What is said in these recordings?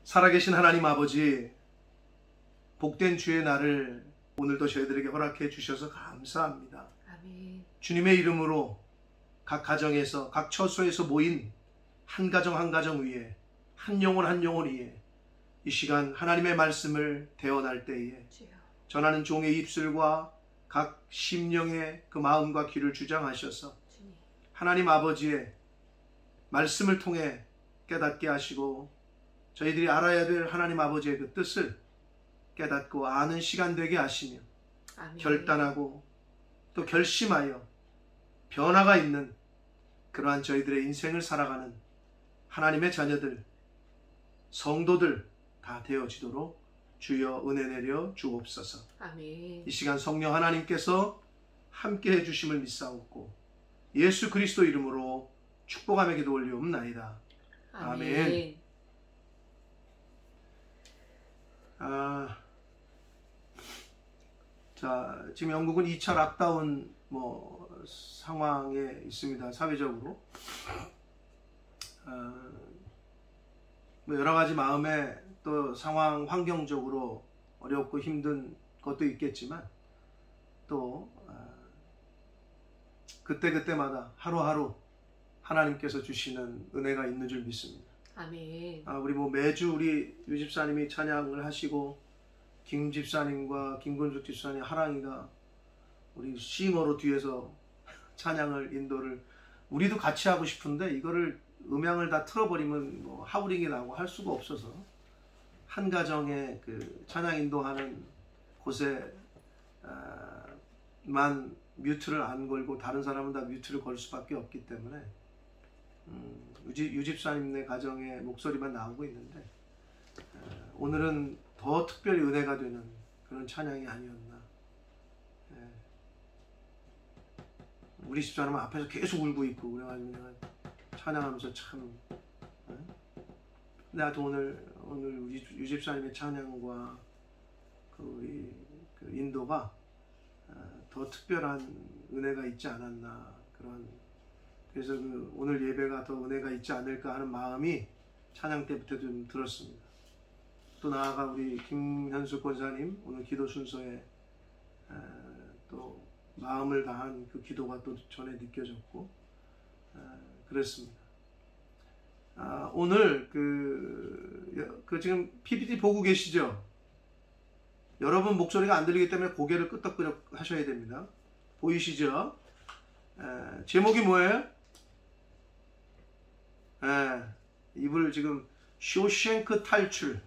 살아계신 하나님 아버지, 복된 주의 날을 오늘도 저희들에게 허락해 주셔서 감사합니다. 아멘. 주님의 이름으로 각 가정에서, 각 처소에서 모인 한 가정 한 가정 위에, 한 영혼 한 영혼 위에 이 시간 하나님의 말씀을 대언할 때에 전하는 종의 입술과 각 심령의 그 마음과 귀를 주장하셔서 하나님 아버지의 말씀을 통해 깨닫게 하시고 저희들이 알아야 될 하나님 아버지의 그 뜻을 깨닫고 아는 시간 되게 하시며 아멘. 결단하고 또 결심하여 변화가 있는 그러한 저희들의 인생을 살아가는 하나님의 자녀들, 성도들 다 되어지도록 주여 은혜 내려 주옵소서. 아멘. 이 시간 성령 하나님께서 함께 해주심을 믿사옵고 예수 그리스도 이름으로 축복하며 기도 올리옵나이다. 아멘. 자, 지금 영국은 2차 락다운 상황에 있습니다. 사회적으로 여러 가지 마음에 또 상황 환경적으로 어렵고 힘든 것도 있겠지만 또 그때그때마다 하루하루 하나님께서 주시는 은혜가 있는 줄 믿습니다. 아멘. 우리 매주 우리 유 집사님이 찬양을 하시고 김 집사님과 김건숙 집사님, 하랑이가 우리 싱어로 뒤에서 찬양을 인도를 우리도 같이 하고 싶은데 이거를 음향을 다 틀어버리면 하우링이 나고 할 수가 없어서 한 가정에 그 찬양 인도하는 곳에 만 뮤트를 안 걸고 다른 사람은 다 뮤트를 걸 수밖에 없기 때문에 유 집사님네 가정의 목소리만 나오고 있는데 오늘은 더 특별히 은혜가 되는 그런 찬양이 아니었나. 우리 집사람은 앞에서 계속 울고 있고 그래가지고 내가 찬양하면서 참 나도 오늘 유 집사님의 찬양과 그 인도가 더 특별한 은혜가 있지 않았나. 그래서 오늘 예배가 더 은혜가 있지 않을까 하는 마음이 찬양 때부터 좀 들었습니다. 또 나아가 우리 김현숙 권사님 오늘 기도 순서에 또 마음을 다한 그 기도가 또 전에 느껴졌고 그랬습니다. 오늘 그 지금 PPT 보고 계시죠? 여러분 목소리가 안 들리기 때문에 고개를 끄덕끄덕 하셔야 됩니다. 보이시죠? 제목이 뭐예요? 이불 지금 쇼생크 탈출.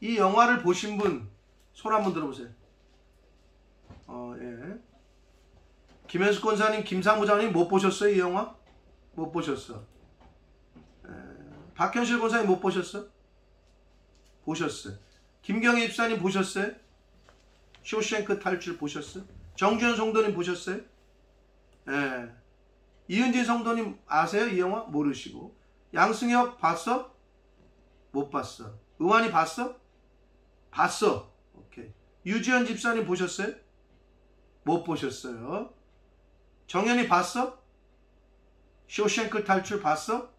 이 영화를 보신 분 손 한번 들어보세요. 예. 김현숙 권사님, 김상무 장님 못 보셨어요? 이 영화? 못 보셨어. 박현실 권사님 못 보셨어? 보셨어요. 김경희 집사님 보셨어요? 쇼생크 탈출 보셨어요? 정주현 성도님 보셨어요? 예. 이은진 성도님 아세요? 이 영화? 모르시고. 양승혁 봤어? 못 봤어. 의환이 봤어? 봤어. 오케이. 유지현 집사님 보셨어요? 못 보셨어요. 정현이 봤어? 쇼생크 탈출 봤어?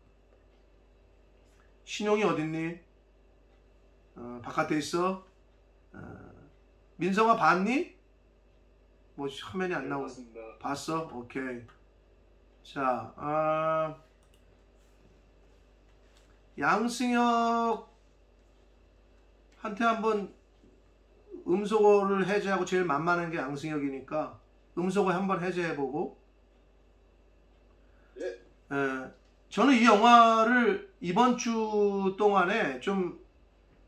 신용이 어딨니? 바깥에 있어? 민성아 봤니? 화면이 안 나오고. 봤어? 오케이. 자, 양승혁 한테 한번 음소거를 해제하고 제일 만만한 게 양승혁이니까 음소거 한번 해제해보고. 네. 저는 이 영화를 이번 주 동안에 좀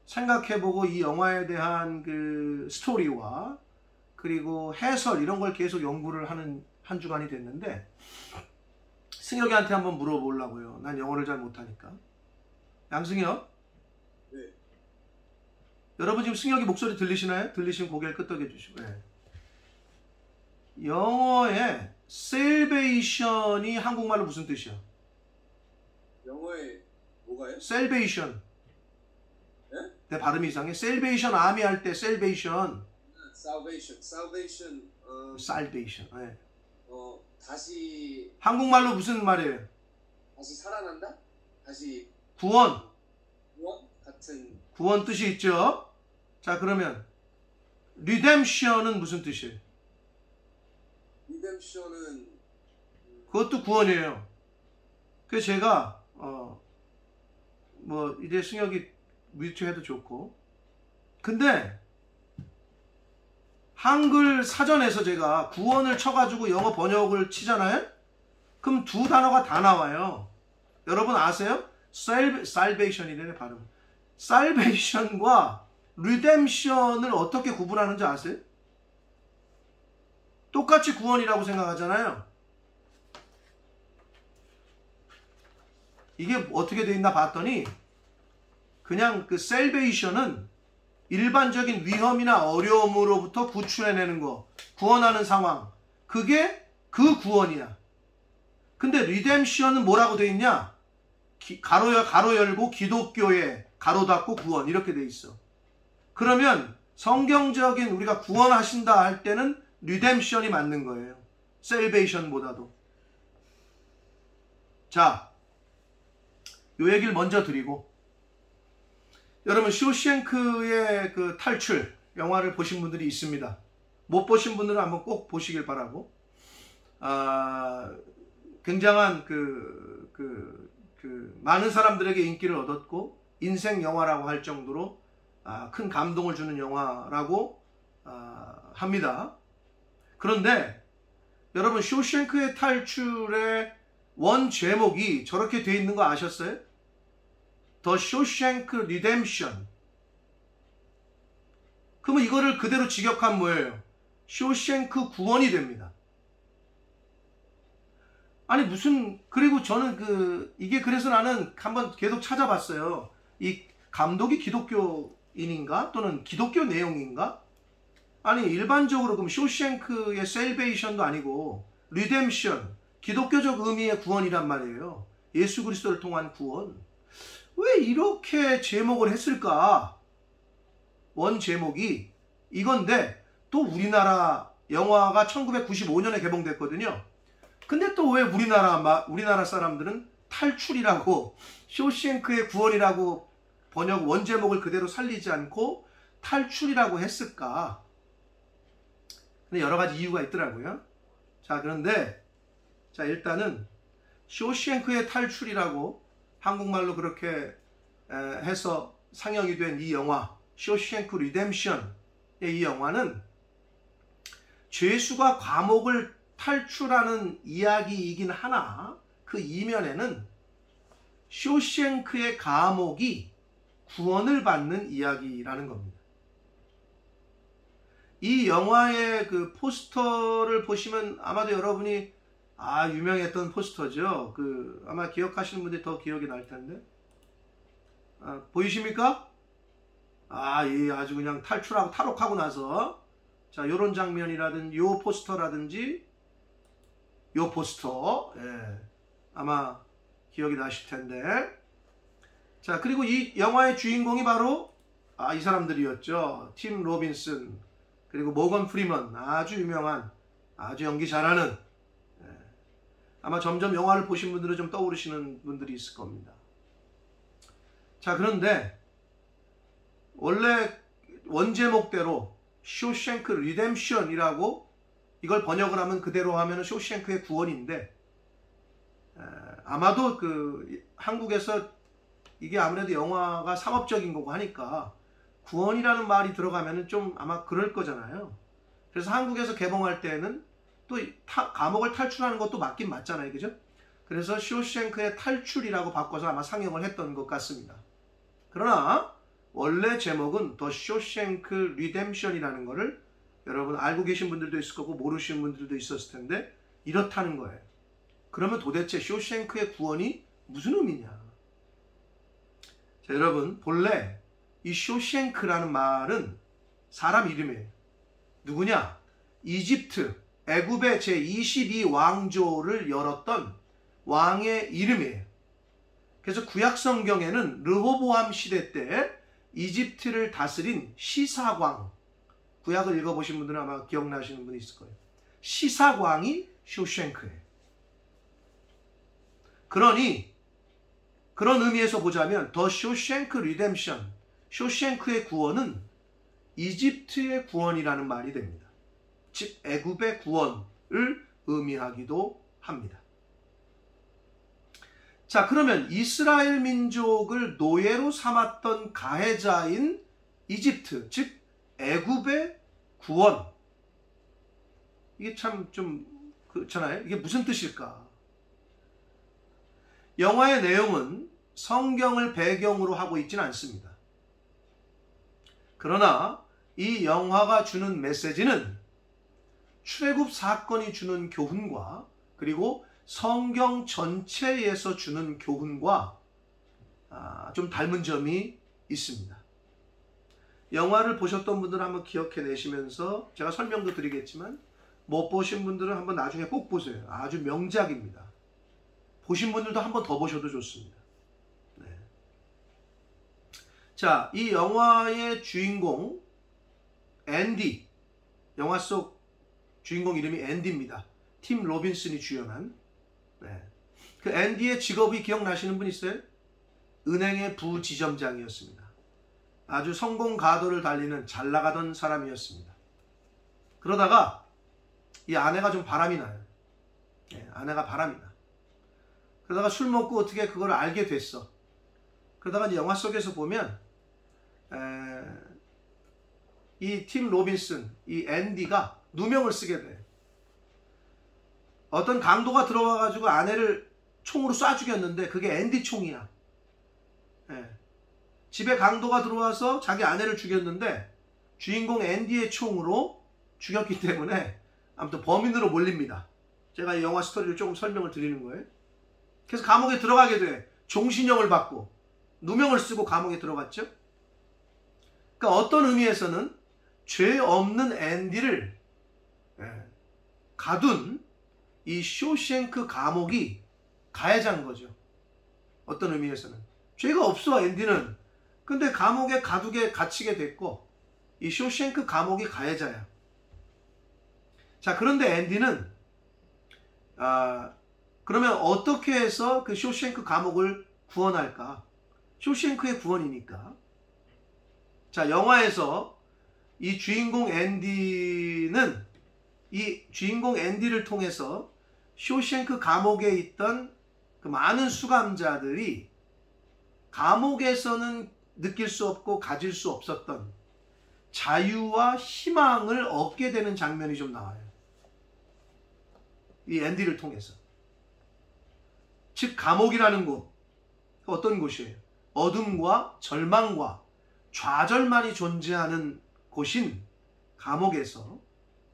생각해보고 이 영화에 대한 그 스토리와 그리고 해설 이런 걸 계속 연구를 하는 한 주간이 됐는데 승혁이한테 한번 물어보려고요. 난 영어를 잘 못하니까. 양승혁? 네. 여러분 지금 승혁이 목소리 들리시나요? 들리시면 고개를 끄덕여 주시고. 네. 영어의 셀베이션이 한국말로 무슨 뜻이야? 영어에 뭐가요? 셀베이션. 네? 내 발음이 이상해. 셀베이션 아미 할 때 셀베이션. salvation. 살베이션. 네. 다시 한국말로 무슨 말이에요? 다시 살아난다? 다시 구원 구원 같은 구원 뜻이 있죠. 자, 그러면 redemption은 무슨 뜻이에요? 리뎀션은 그것도 구원이에요. 그래서 제가 뭐 이제 승혁이 뮤트해도 좋고, 근데 한글 사전에서 제가 구원을 쳐가지고 영어 번역을 치잖아요. 그럼 두 단어가 다 나와요. 여러분 아세요? salvation이네 발음. salvation과 redemption을 어떻게 구분하는지 아세요? 똑같이 구원이라고 생각하잖아요. 이게 어떻게 돼 있나 봤더니 그냥 그 salvation은 일반적인 위험이나 어려움으로부터 구출해내는 거, 구원하는 상황, 그게 그 구원이야. 근데 redemption은 뭐라고 돼 있냐? 가로 열고 기독교의 가로 닫고 구원 이렇게 돼 있어. 그러면 성경적인 우리가 구원하신다 할 때는 redemption이 맞는 거예요. salvation보다도. 자, 요 얘기를 먼저 드리고, 여러분 쇼생크의 그 탈출 영화를 보신 분들이 있습니다. 못 보신 분들은 한번 꼭 보시길 바라고, 굉장한 많은 사람들에게 인기를 얻었고 인생 영화라고 할 정도로 큰 감동을 주는 영화라고 합니다. 그런데 여러분 쇼생크의 탈출의 원 제목이 저렇게 돼 있는 거 아셨어요? The Shawshank Redemption. 그러면 이거를 그대로 직역하면 뭐예요? 쇼생크 구원이 됩니다. 아니 무슨, 그리고 저는 이게 그래서 나는 한번 계속 찾아봤어요. 이 감독이 기독교인인가? 또는 기독교 내용인가? 아니 일반적으로 그럼 쇼생크의 셀베이션도 아니고 리뎀션, 기독교적 의미의 구원이란 말이에요. 예수 그리스도를 통한 구원. 왜 이렇게 제목을 했을까? 원 제목이 이건데, 또 우리나라 영화가 1995년에 개봉됐거든요. 근데 또 왜 우리나라 사람들은 탈출이라고, 쇼생크의 구원이라고 번역 원제목을 그대로 살리지 않고 탈출이라고 했을까? 근데 여러 가지 이유가 있더라고요. 자, 그런데 일단은 쇼생크의 탈출이라고 한국말로 그렇게 해서 상영이 된 이 영화 쇼생크 리뎀션의 이 영화는 죄수가 감옥을 탈출하는 이야기이긴 하나, 그 이면에는 쇼생크의 감옥이 구원을 받는 이야기라는 겁니다. 이 영화의 그 포스터를 보시면 아마도 여러분이 유명했던 포스터죠. 아마 기억하시는 분들이 더 기억이 날 텐데. 보이십니까? 이 아주 그냥 탈출하고 탈옥하고 나서, 자, 요런 장면이라든지, 요 포스터라든지, 요 포스터, 예, 아마 기억이 나실 텐데. 자, 그리고 이 영화의 주인공이 바로, 이 사람들이었죠. 팀 로빈슨, 그리고 모건 프리먼, 아주 유명한, 아주 연기 잘하는, 아마 점점 영화를 보신 분들은 좀 떠오르시는 분들이 있을 겁니다. 자, 그런데 원래 원제목대로 쇼생크 리뎀션이라고 이걸 번역을 하면 그대로 하면 쇼생크의 구원인데, 아마도 한국에서 이게 아무래도 영화가 상업적인 거고 하니까 구원이라는 말이 들어가면 좀 아마 그럴 거잖아요. 그래서 한국에서 개봉할 때는 또 감옥을 탈출하는 것도 맞긴 맞잖아요. 그죠? 그래서 쇼생크의 탈출이라고 바꿔서 아마 상영을 했던 것 같습니다. 그러나 원래 제목은 The Shawshank Redemption이라는 거를 여러분 알고 계신 분들도 있을 거고 모르시는 분들도 있었을 텐데, 이렇다는 거예요. 그러면 도대체 쇼생크의 구원이 무슨 의미냐? 자, 여러분 본래 이 쇼생크라는 말은 사람 이름이에요. 누구냐? 이집트 애굽의 제22왕조를 열었던 왕의 이름이에요. 그래서 구약성경에는 르호보암 시대 때 이집트를 다스린 시사광, 구약을 읽어보신 분들은 아마 기억나시는 분이 있을 거예요. 시사광이 쇼생크예요. 그러니 그런 의미에서 보자면 더 쇼생크 리뎀션, 쇼생크의 구원은 이집트의 구원이라는 말이 됩니다. 즉 애굽의 구원을 의미하기도 합니다. 자, 그러면 이스라엘 민족을 노예로 삼았던 가해자인 이집트, 즉 애굽의 구원, 이게 참 좀 그렇잖아요. 이게 무슨 뜻일까? 영화의 내용은 성경을 배경으로 하고 있지는 않습니다. 그러나 이 영화가 주는 메시지는 출애굽 사건이 주는 교훈과 그리고 성경 전체에서 주는 교훈과 좀 닮은 점이 있습니다. 영화를 보셨던 분들은 한번 기억해내시면서 제가 설명도 드리겠지만 못 보신 분들은 한번 나중에 꼭 보세요. 아주 명작입니다. 보신 분들도 한번 더 보셔도 좋습니다. 네. 자, 이 영화의 주인공 앤디, 영화 속 주인공 이름이 앤디입니다. 팀 로빈슨이 주연한. 네. 그 앤디의 직업이 기억나시는 분 있어요? 은행의 부지점장이었습니다. 아주 성공 가도를 달리는 잘 나가던 사람이었습니다. 그러다가 이 아내가 좀 바람이 나요. 네, 아내가 바람이 나. 그러다가 술 먹고 어떻게 그걸 알게 됐어. 그러다가 이제 영화 속에서 보면 이 팀 로빈슨, 이 앤디가 누명을 쓰게 돼. 어떤 강도가 들어와가지고 아내를 총으로 쏴 죽였는데 그게 앤디 총이야. 네. 집에 강도가 들어와서 자기 아내를 죽였는데 주인공 앤디의 총으로 죽였기 때문에 아무튼 범인으로 몰립니다. 제가 이 영화 스토리를 조금 설명을 드리는 거예요. 그래서 감옥에 들어가게 돼. 종신형을 받고 누명을 쓰고 감옥에 들어갔죠. 그러니까 어떤 의미에서는 죄 없는 앤디를 가둔 이 쇼생크 감옥이 가해자인 거죠. 어떤 의미에서는 죄가 없어 앤디는. 근데 감옥에 가두게 갇히게 됐고 이 쇼생크 감옥이 가해자야. 자, 그런데 앤디는 그러면 어떻게 해서 그 쇼생크 감옥을 구원할까? 쇼생크의 구원이니까. 자, 영화에서 이 주인공 앤디는 이 주인공 앤디를 통해서 쇼생크 감옥에 있던 그 많은 수감자들이 감옥에서는 느낄 수 없고 가질 수 없었던 자유와 희망을 얻게 되는 장면이 좀 나와요. 이 앤디를 통해서. 즉 감옥이라는 곳, 어떤 곳이에요? 어둠과 절망과 좌절만이 존재하는 곳인 감옥에서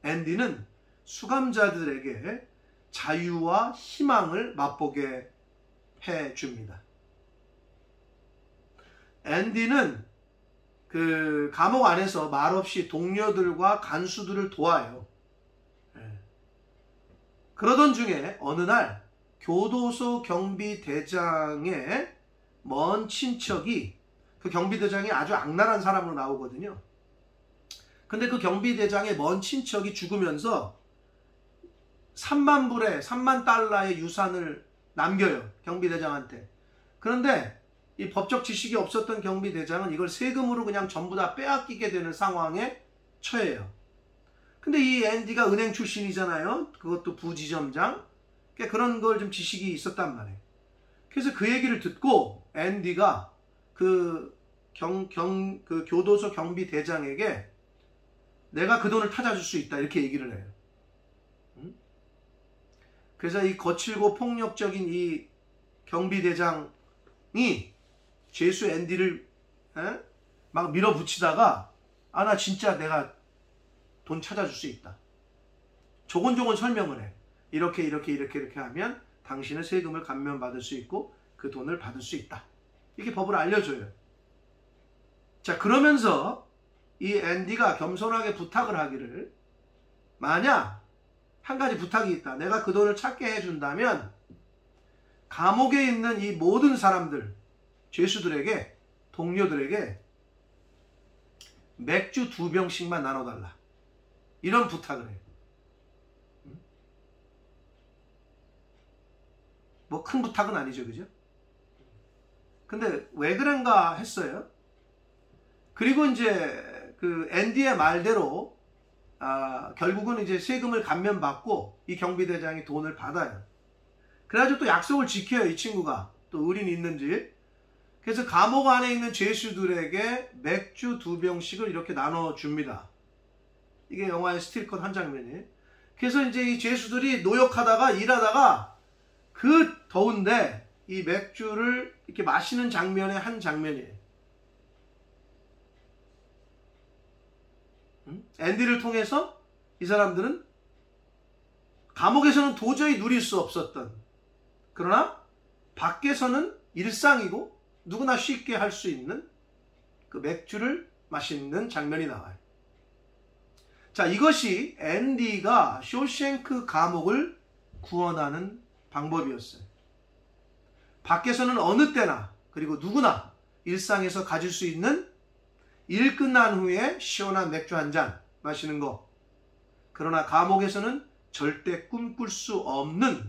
앤디는 수감자들에게 자유와 희망을 맛보게 해줍니다. 앤디는 그 감옥 안에서 말없이 동료들과 간수들을 도와요. 그러던 중에 어느 날 교도소 경비대장의 먼 친척이, 그 경비대장이 아주 악랄한 사람으로 나오거든요. 근데 그 경비대장의 먼 친척이 죽으면서 3만 달러의 유산을 남겨요. 경비대장한테. 그런데 이 법적 지식이 없었던 경비대장은 이걸 세금으로 그냥 전부 다 빼앗기게 되는 상황에 처해요. 근데 이 앤디가 은행 출신이잖아요. 그것도 부지점장. 그러니까 그런 걸 좀 지식이 있었단 말이에요. 그래서 그 얘기를 듣고 앤디가 그 교도소 경비대장에게 내가 그 돈을 찾아줄 수 있다 이렇게 얘기를 해요. 그래서 이 거칠고 폭력적인 이 경비대장이 죄수 앤디를 막 밀어붙이다가 나 진짜 내가 돈 찾아줄 수 있다. 조곤조곤 설명을 해. 이렇게 하면 당신은 세금을 감면받을 수 있고 그 돈을 받을 수 있다. 이렇게 법을 알려줘요. 자, 그러면서 이 앤디가 겸손하게 부탁을 하기를, 만약 한 가지 부탁이 있다. 내가 그 돈을 찾게 해준다면 감옥에 있는 이 모든 사람들, 죄수들에게, 동료들에게 맥주 2병씩만 나눠달라. 이런 부탁을 해요. 뭐 큰 부탁은 아니죠, 그죠? 근데 왜 그런가 했어요. 그리고 이제 그 앤디의 말대로 결국은 이제 세금을 감면받고 이 경비대장이 돈을 받아요. 그래가지고 또 약속을 지켜요. 이 친구가 또 의린이 있는지. 그래서 감옥 안에 있는 죄수들에게 맥주 2병씩을 이렇게 나눠줍니다. 이게 영화의 스틸컷 한 장면이에요. 그래서 이제 이 죄수들이 노역하다가 일하다가 그 더운데 이 맥주를 이렇게 마시는 장면의 한 장면이에요. 앤디를 통해서 이 사람들은 감옥에서는 도저히 누릴 수 없었던, 그러나 밖에서는 일상이고 누구나 쉽게 할 수 있는 그 맥주를 마시는 장면이 나와요. 자, 이것이 앤디가 쇼생크 감옥을 구원하는 방법이었어요. 밖에서는 어느 때나 그리고 누구나 일상에서 가질 수 있는 일 끝난 후에 시원한 맥주 한 잔 마시는 거. 그러나 감옥에서는 절대 꿈꿀 수 없는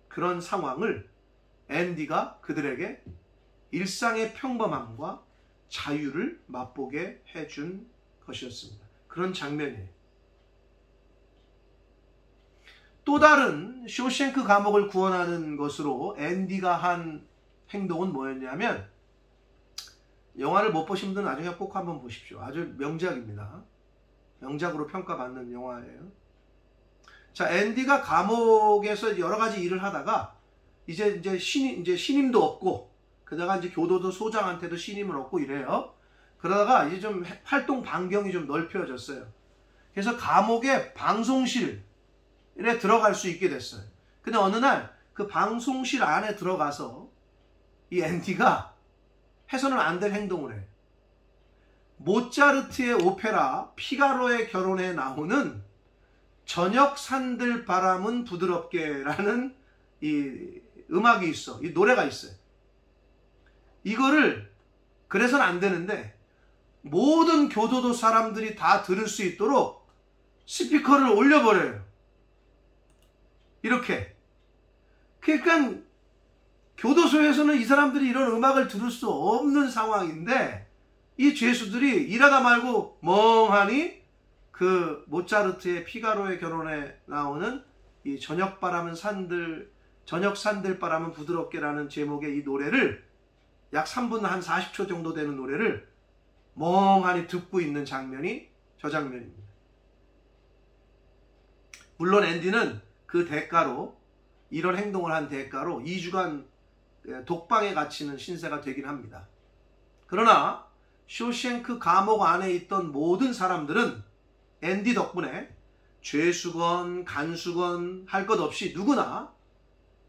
그런 상황을 앤디가 그들에게 일상의 평범함과 자유를 맛보게 해준 것이었습니다. 그런 장면이에요. 또 다른 쇼생크 감옥을 구원하는 것으로 앤디가 한 행동은 뭐였냐면, 영화를 못 보신 분들은 나중에 꼭 한번 보십시오. 아주 명작입니다. 명작으로 평가받는 영화예요. 자, 앤디가 감옥에서 여러 가지 일을 하다가 이제 신임도 없고, 그러다가 이제 교도소 소장한테도 신임을 얻고 이래요. 그러다가 이제 좀 활동 반경이 좀 넓혀졌어요. 그래서 감옥의 방송실에 들어갈 수 있게 됐어요. 근데 어느 날 그 방송실 안에 들어가서 이 앤디가 해서는 안 될 행동을 해요. 모차르트의 오페라 피가로의 결혼에 나오는 저녁 산들 바람은 부드럽게라는 이 음악이 있어. 이 노래가 있어요. 이거를 그래서는 안 되는데 모든 교도소 사람들이 다 들을 수 있도록 스피커를 올려버려요. 이렇게. 그러니까 교도소에서는 이 사람들이 이런 음악을 들을 수 없는 상황인데 이 죄수들이 일하다 말고 멍하니 그 모차르트의 피가로의 결혼에 나오는 이 저녁 산들 바람은 부드럽게라는 제목의 이 노래를, 약 3분 한 40초 정도 되는 노래를 멍하니 듣고 있는 장면이 저 장면입니다. 물론 앤디는 그 대가로, 이런 행동을 한 대가로 2주간 독방에 갇히는 신세가 되긴 합니다. 그러나 쇼생크 감옥 안에 있던 모든 사람들은 앤디 덕분에 죄수건 간수건 할 것 없이 누구나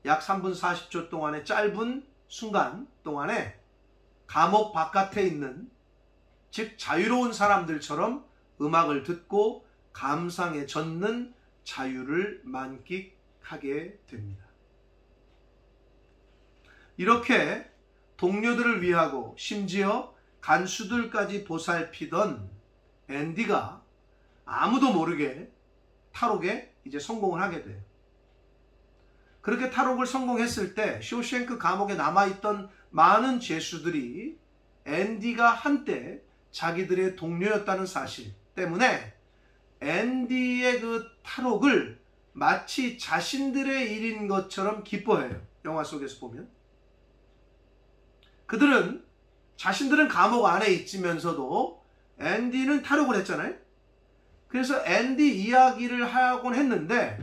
약 3분 40초 동안의 짧은 순간 동안에 감옥 바깥에 있는, 즉 자유로운 사람들처럼 음악을 듣고 감상에 젖는 자유를 만끽하게 됩니다. 이렇게 동료들을 위하고 심지어 간수들까지 보살피던 앤디가 아무도 모르게 탈옥에 이제 성공을 하게 돼요. 그렇게 탈옥을 성공했을 때 쇼생크 감옥에 남아있던 많은 죄수들이 앤디가 한때 자기들의 동료였다는 사실 때문에 앤디의 그 탈옥을 마치 자신들의 일인 것처럼 기뻐해요. 영화 속에서 보면. 그들은 자신들은 감옥 안에 있으면서도 앤디는 탈옥을 했잖아요. 그래서 앤디 이야기를 하곤 했는데,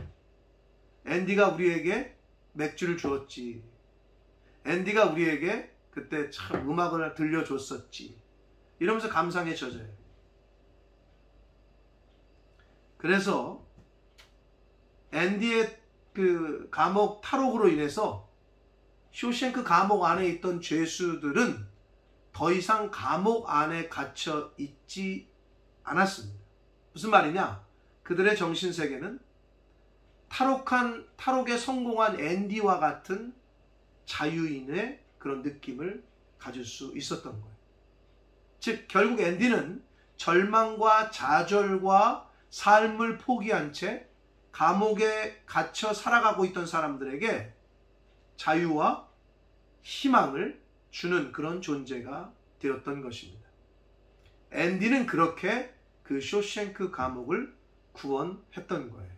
앤디가 우리에게 맥주를 주었지, 앤디가 우리에게 그때 참 음악을 들려줬었지, 이러면서 감상에 젖어요. 그래서 앤디의 그 감옥 탈옥으로 인해서 쇼생크 감옥 안에 있던 죄수들은 더 이상 감옥 안에 갇혀 있지 않았습니다. 무슨 말이냐? 그들의 정신세계는 탈옥에 성공한 앤디와 같은 자유인의 그런 느낌을 가질 수 있었던 거예요. 즉 결국 앤디는 절망과 좌절과 삶을 포기한 채 감옥에 갇혀 살아가고 있던 사람들에게 자유와 희망을 주는 그런 존재가 되었던 것입니다. 앤디는 그렇게 그 쇼생크 감옥을 구원했던 거예요.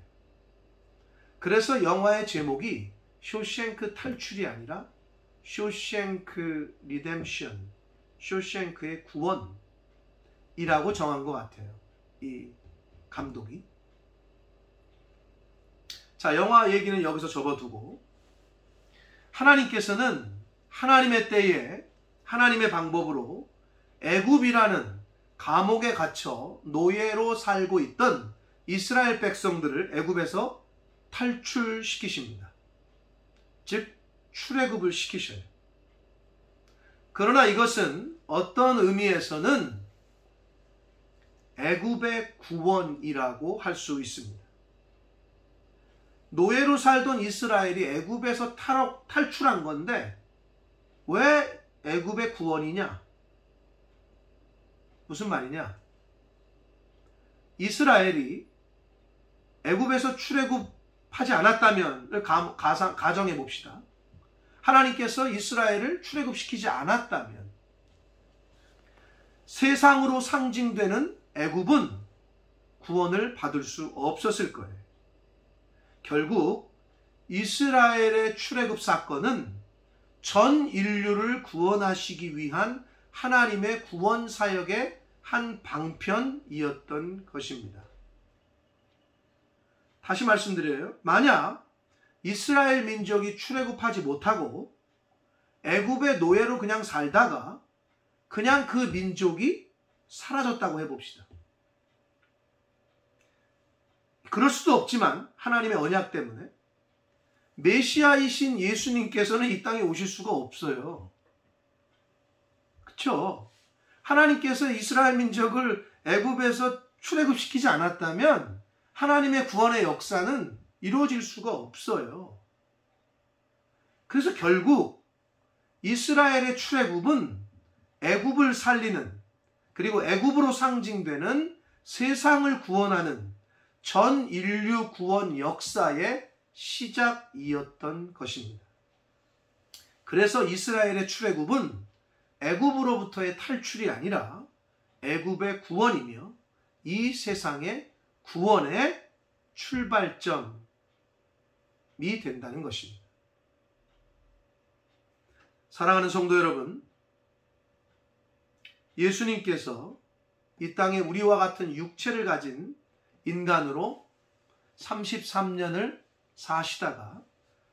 그래서 영화의 제목이 쇼생크 탈출이 아니라 쇼생크 리뎀션, 쇼생크의 구원이라고 정한 것 같아요. 이 감독이. 자, 영화 얘기는 여기서 접어두고 하나님께서는 하나님의 때에 하나님의 방법으로 애굽이라는 감옥에 갇혀 노예로 살고 있던 이스라엘 백성들을 애굽에서 탈출시키십니다. 즉 출애굽을 시키셔요. 그러나 이것은 어떤 의미에서는 애굽의 구원이라고 할 수 있습니다. 노예로 살던 이스라엘이 애굽에서 탈출한 건데 왜 애굽의 구원이냐? 무슨 말이냐? 이스라엘이 애굽에서 출애굽하지 않았다면 가정해 봅시다. 하나님께서 이스라엘을 출애굽시키지 않았다면 세상으로 상징되는 애굽은 구원을 받을 수 없었을 거예요. 결국 이스라엘의 출애굽 사건은 전 인류를 구원하시기 위한 하나님의 구원 사역의 한 방편이었던 것입니다. 다시 말씀드려요. 만약 이스라엘 민족이 출애굽하지 못하고 애굽의 노예로 그냥 살다가 그냥 그 민족이 사라졌다고 해봅시다. 그럴 수도 없지만 하나님의 언약 때문에 메시아이신 예수님께서는 이 땅에 오실 수가 없어요. 그렇죠? 하나님께서 이스라엘 민족을 애굽에서 출애굽시키지 않았다면 하나님의 구원의 역사는 이루어질 수가 없어요. 그래서 결국 이스라엘의 출애굽은 애굽을 살리는, 그리고 애굽으로 상징되는 세상을 구원하는 전 인류 구원 역사의 시작이었던 것입니다. 그래서 이스라엘의 출애굽은 애굽으로부터의 탈출이 아니라 애굽의 구원이며 이 세상의 구원의 출발점이 된다는 것입니다. 사랑하는 성도 여러분, 예수님께서 이 땅에 우리와 같은 육체를 가진 인간으로 33년을 사시다가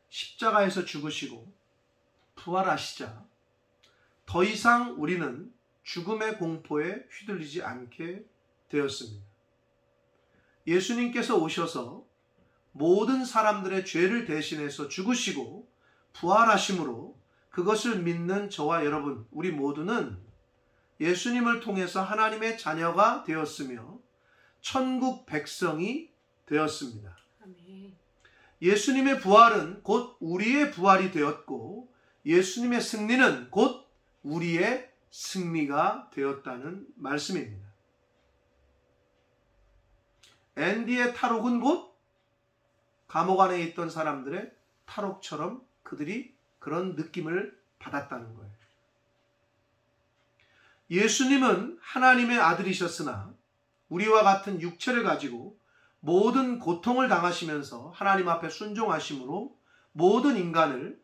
십자가에서 죽으시고 부활하시자 더 이상 우리는 죽음의 공포에 휘둘리지 않게 되었습니다. 예수님께서 오셔서 모든 사람들의 죄를 대신해서 죽으시고 부활하심으로 그것을 믿는 저와 여러분, 우리 모두는 예수님을 통해서 하나님의 자녀가 되었으며 천국 백성이 되었습니다. 아멘. 예수님의 부활은 곧 우리의 부활이 되었고 예수님의 승리는 곧 우리의 승리가 되었다는 말씀입니다. 앤디의 탈옥은 곧 감옥 안에 있던 사람들의 탈옥처럼 그들이 그런 느낌을 받았다는 거예요. 예수님은 하나님의 아들이셨으나 우리와 같은 육체를 가지고 모든 고통을 당하시면서 하나님 앞에 순종하심으로 모든 인간을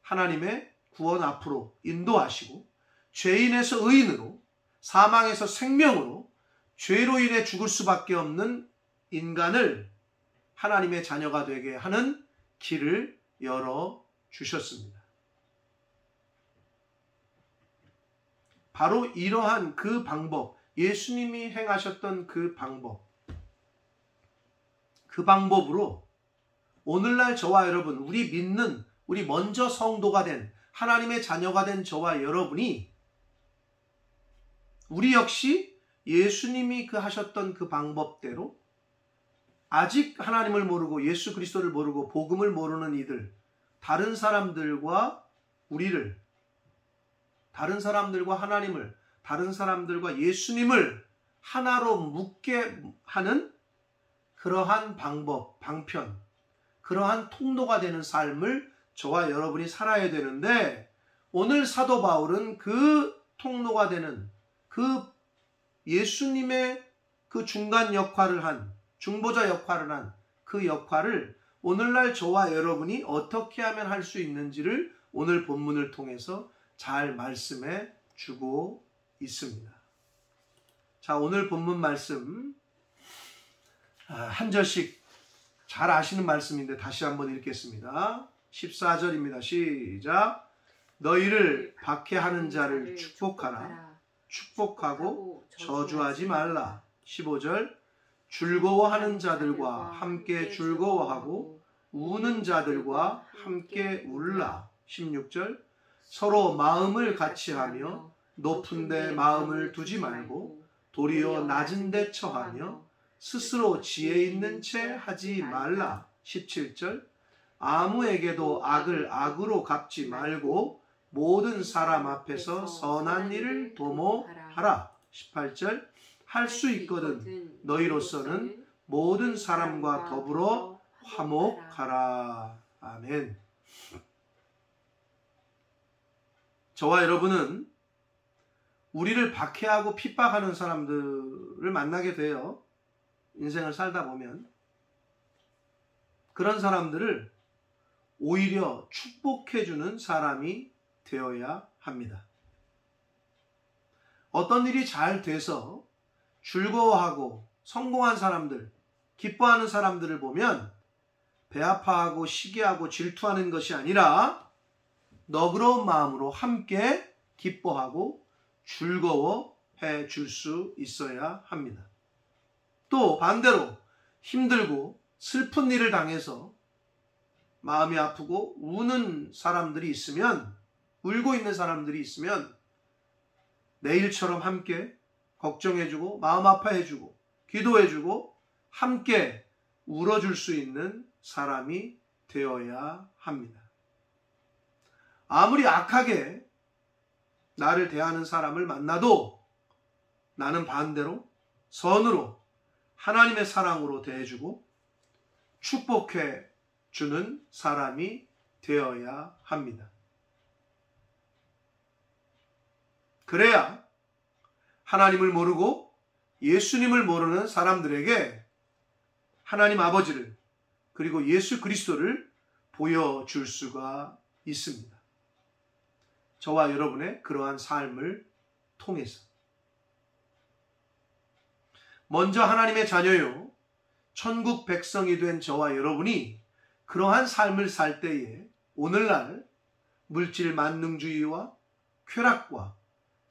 하나님의 구원 앞으로 인도하시고 죄인에서 의인으로, 사망에서 생명으로, 죄로 인해 죽을 수밖에 없는 인간을 하나님의 자녀가 되게 하는 길을 열어주셨습니다. 바로 이러한 그 방법, 예수님이 행하셨던 그 방법으로 오늘날 저와 여러분, 우리 믿는, 우리 먼저 성도가 된 하나님의 자녀가 된 저와 여러분이 우리 역시 예수님이 하셨던 그 방법대로 아직 하나님을 모르고 예수 그리스도를 모르고 복음을 모르는 이들, 다른 사람들과 우리를, 다른 사람들과 하나님을, 다른 사람들과 예수님을 하나로 묶게 하는 그러한 방법, 방편, 그러한 통로가 되는 삶을 저와 여러분이 살아야 되는데, 오늘 사도 바울은 그 통로가 되는, 그 예수님의 그 중간 역할을 한, 중보자 역할을 한 그 역할을 오늘날 저와 여러분이 어떻게 하면 할 수 있는지를 오늘 본문을 통해서 잘 말씀해 주고 있습니다. 자, 오늘 본문 말씀 한 절씩 잘 아시는 말씀인데 다시 한번 읽겠습니다. 14절입니다. 시작. 너희를 박해하는 자를 축복하라. 축복하고 저주하지 말라. 15절. 즐거워하는 자들과 함께 즐거워하고 우는 자들과 함께 울라. 16절. 서로 마음을 같이 하며 높은 데 마음을 두지 말고 도리어 낮은 데 처하며 스스로 지혜 있는 채 하지 말라. 17절. 아무에게도 악을 악으로 갚지 말고 모든 사람 앞에서 선한 일을 도모하라. 18절. 할 수 있거든 너희로서는 모든 사람과 더불어 화목하라. 아멘. 저와 여러분은 우리를 박해하고 핍박하는 사람들을 만나게 돼요. 인생을 살다 보면 그런 사람들을 오히려 축복해주는 사람이 되어야 합니다. 어떤 일이 잘 돼서 즐거워하고 성공한 사람들, 기뻐하는 사람들을 보면 배 아파하고 시기하고 질투하는 것이 아니라 너그러운 마음으로 함께 기뻐하고 즐거워해 줄 수 있어야 합니다. 또 반대로 힘들고 슬픈 일을 당해서 마음이 아프고 우는 사람들이 있으면, 울고 있는 사람들이 있으면 내일처럼 함께 걱정해주고 마음 아파해주고 기도해주고 함께 울어줄 수 있는 사람이 되어야 합니다. 아무리 악하게 나를 대하는 사람을 만나도 나는 반대로 선으로 하나님의 사랑으로 대해주고 축복해 주는 사람이 되어야 합니다. 그래야 하나님을 모르고 예수님을 모르는 사람들에게 하나님 아버지를 그리고 예수 그리스도를 보여줄 수가 있습니다. 저와 여러분의 그러한 삶을 통해서. 먼저 하나님의 자녀요, 천국 백성이 된 저와 여러분이 그러한 삶을 살 때에 오늘날 물질 만능주의와 쾌락과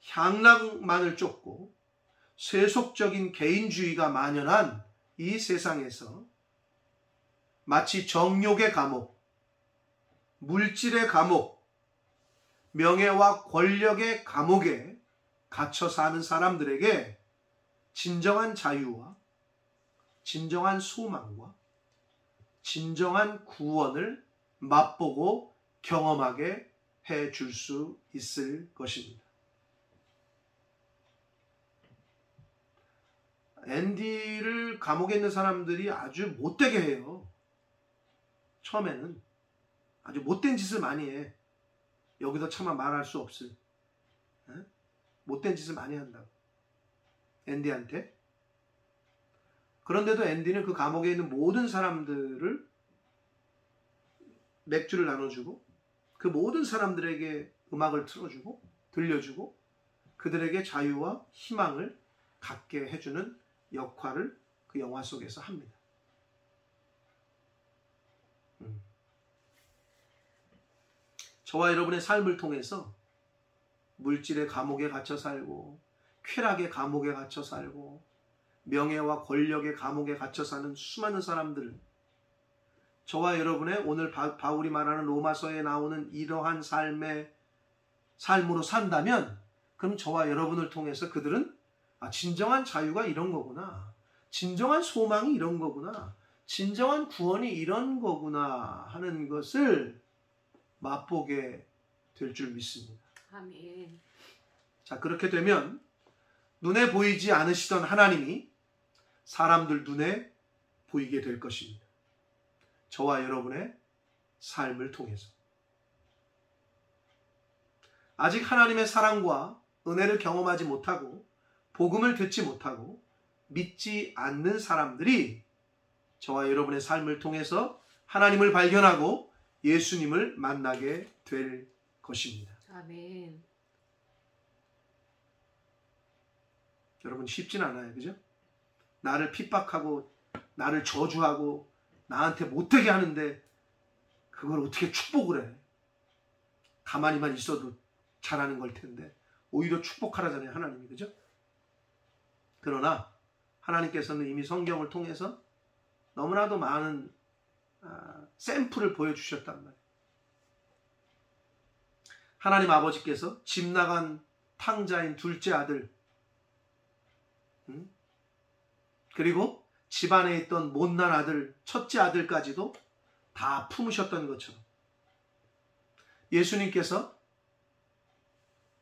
향락만을 쫓고 세속적인 개인주의가 만연한 이 세상에서 마치 정욕의 감옥, 물질의 감옥, 명예와 권력의 감옥에 갇혀 사는 사람들에게 진정한 자유와 진정한 소망과 진정한 구원을 맛보고 경험하게 해줄 수 있을 것입니다. 앤디를 감옥에 있는 사람들이 아주 못되게 해요. 처음에는 아주 못된 짓을 많이 해. 여기서 차마 말할 수 없을 못된 짓을 많이 한다고 앤디한테. 그런데도 앤디는 그 감옥에 있는 모든 사람들을 맥주를 나눠주고 그 모든 사람들에게 음악을 틀어주고 들려주고 그들에게 자유와 희망을 갖게 해주는 역할을 그 영화 속에서 합니다. 저와 여러분의 삶을 통해서 물질의 감옥에 갇혀 살고 쾌락의 감옥에 갇혀 살고 명예와 권력의 감옥에 갇혀 사는 수많은 사람들, 저와 여러분의 오늘 바울이 말하는 로마서에 나오는 이러한 삶으로 산다면 그럼 저와 여러분을 통해서 그들은 진정한 자유가 이런 거구나, 진정한 소망이 이런 거구나, 진정한 구원이 이런 거구나 하는 것을 맛보게 될 줄 믿습니다. 아멘. 자, 그렇게 되면 눈에 보이지 않으시던 하나님이 사람들 눈에 보이게 될 것입니다. 저와 여러분의 삶을 통해서. 아직 하나님의 사랑과 은혜를 경험하지 못하고 복음을 듣지 못하고 믿지 않는 사람들이 저와 여러분의 삶을 통해서 하나님을 발견하고 예수님을 만나게 될 것입니다. 아멘. 여러분 쉽진 않아요. 그죠? 나를 핍박하고 나를 저주하고 나한테 못되게 하는데 그걸 어떻게 축복을 해? 가만히만 있어도 잘하는 걸 텐데 오히려 축복하라잖아요. 하나님이. 그죠? 그러나 하나님께서는 이미 성경을 통해서 너무나도 많은 샘플을 보여주셨단 말이에요. 하나님 아버지께서 집 나간 탕자인 둘째 아들, 그리고 집안에 있던 못난 아들, 첫째 아들까지도 다 품으셨던 것처럼 예수님께서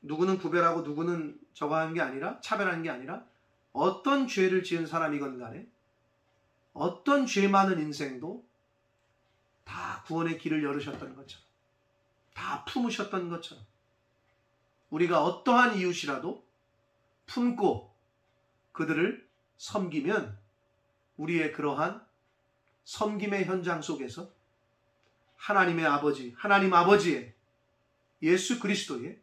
누구는 구별하고 누구는 저거 하는 게 아니라, 차별하는 게 아니라 어떤 죄를 지은 사람이건 간에 어떤 죄 많은 인생도 다 구원의 길을 열으셨던 것처럼, 다 품으셨던 것처럼 우리가 어떠한 이웃이라도 품고 그들을 섬기면 우리의 그러한 섬김의 현장 속에서 하나님의 아버지, 하나님 아버지의 예수 그리스도의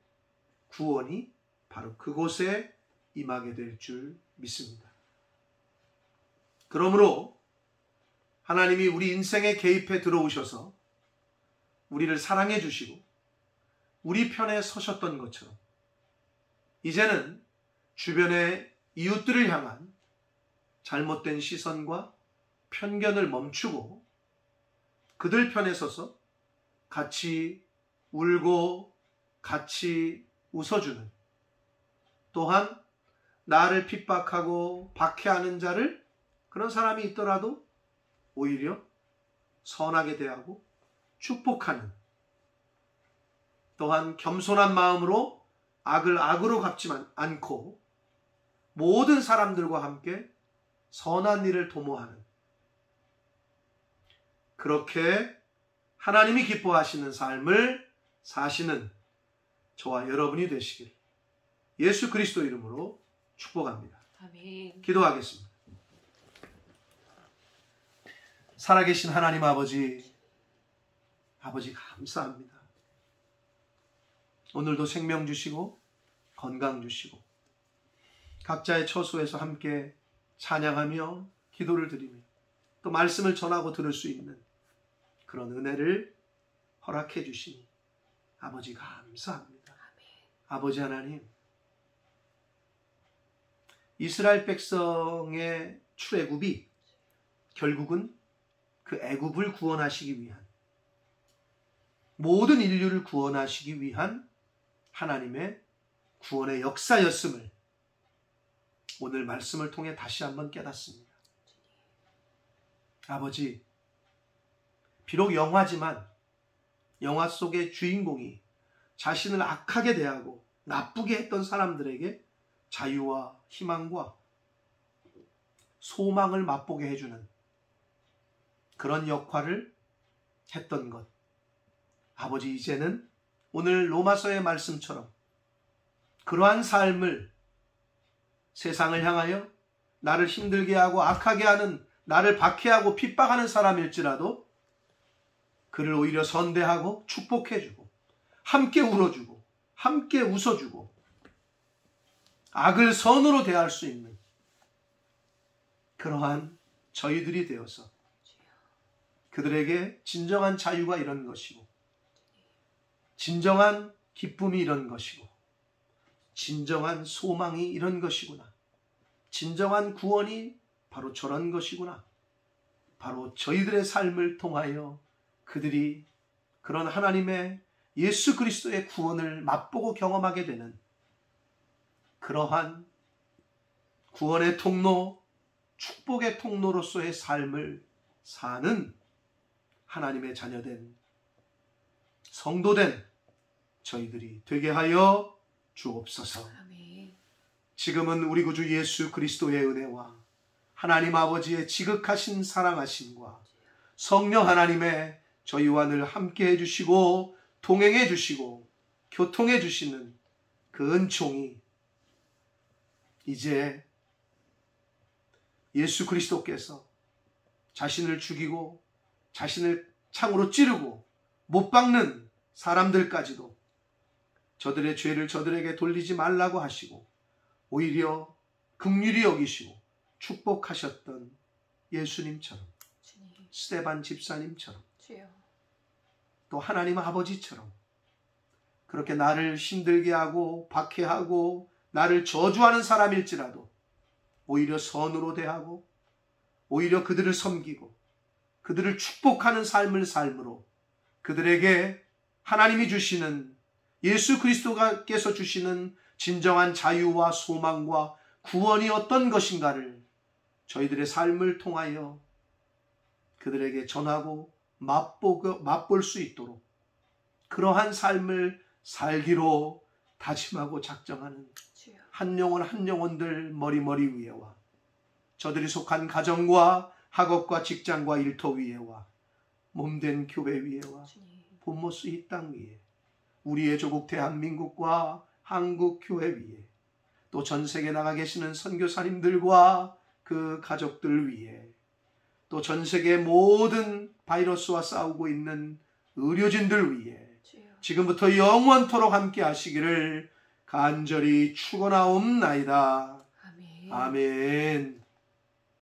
구원이 바로 그곳에 임하게 될 줄 믿습니다. 그러므로 하나님이 우리 인생에 개입해 들어오셔서 우리를 사랑해 주시고 우리 편에 서셨던 것처럼 이제는 주변의 이웃들을 향한 잘못된 시선과 편견을 멈추고 그들 편에 서서 같이 울고 같이 웃어주는, 또한 나를 핍박하고 박해하는 자를, 그런 사람이 있더라도 오히려 선하게 대하고 축복하는, 또한 겸손한 마음으로 악을 악으로 갚지 않고 모든 사람들과 함께 선한 일을 도모하는, 그렇게 하나님이 기뻐하시는 삶을 사시는 저와 여러분이 되시길 예수 그리스도 이름으로 축복합니다. 아멘. 기도하겠습니다. 살아계신 하나님 아버지, 아버지 감사합니다. 오늘도 생명 주시고 건강 주시고 각자의 처소에서 함께 찬양하며 기도를 드리며 또 말씀을 전하고 들을 수 있는 그런 은혜를 허락해 주시니 아버지 감사합니다. 아버지 하나님, 이스라엘 백성의 출애굽이 결국은 그 애굽을 구원하시기 위한, 모든 인류를 구원하시기 위한 하나님의 구원의 역사였음을 오늘 말씀을 통해 다시 한번 깨닫습니다. 아버지, 비록 영화지만 영화 속의 주인공이 자신을 악하게 대하고 나쁘게 했던 사람들에게 자유와 희망과 소망을 맛보게 해주는 그런 역할을 했던 것, 아버지 이제는 오늘 로마서의 말씀처럼 그러한 삶을 세상을 향하여 나를 힘들게 하고 악하게 하는, 나를 박해하고 핍박하는 사람일지라도 그를 오히려 선대하고 축복해주고 함께 울어주고 함께 웃어주고 악을 선으로 대할 수 있는 그러한 저희들이 되어서 그들에게 진정한 자유가 이런 것이고 진정한 기쁨이 이런 것이고 진정한 소망이 이런 것이구나, 진정한 구원이 바로 저런 것이구나, 바로 저희들의 삶을 통하여 그들이 그런 하나님의 예수 그리스도의 구원을 맛보고 경험하게 되는 그러한 구원의 통로, 축복의 통로로서의 삶을 사는 하나님의 자녀된, 성도된 저희들이 되게 하여 주옵소서. 아멘. 지금은 우리 구주 예수 그리스도의 은혜와 하나님 아버지의 지극하신 사랑하심과 성령 하나님의 저희와 늘 함께 해주시고 동행해 주시고 교통해 주시는 그 은총이 이제 예수 그리스도께서 자신을 죽이고 자신을 창으로 찌르고 못 박는 사람들까지도 저들의 죄를 저들에게 돌리지 말라고 하시고 오히려 긍휼히 여기시고 축복하셨던 예수님처럼, 주님. 스데반 집사님처럼, 주여. 또 하나님 아버지처럼 그렇게 나를 힘들게 하고 박해하고 나를 저주하는 사람일지라도 오히려 선으로 대하고 오히려 그들을 섬기고 그들을 축복하는 삶을 삶으로 그들에게 하나님이 주시는 예수 그리스도께서 주시는 진정한 자유와 소망과 구원이 어떤 것인가를 저희들의 삶을 통하여 그들에게 전하고 맛볼 수 있도록 그러한 삶을 살기로 다짐하고 작정하는 주여. 한 영혼 한 영혼들 머리 위에와 저들이 속한 가정과 학업과 직장과 일터 위에와 몸된 교회 위에와 주님. 본모스 이 땅 위에 우리의 조국 대한민국과 한국 교회 위에 또 전 세계 나가 계시는 선교사님들과 그 가족들 위에 또 전 세계 모든 바이러스와 싸우고 있는 의료진들 위에 주여. 지금부터 영원토록 함께 하시기를 간절히 축원하옵나이다. 아멘. 아멘.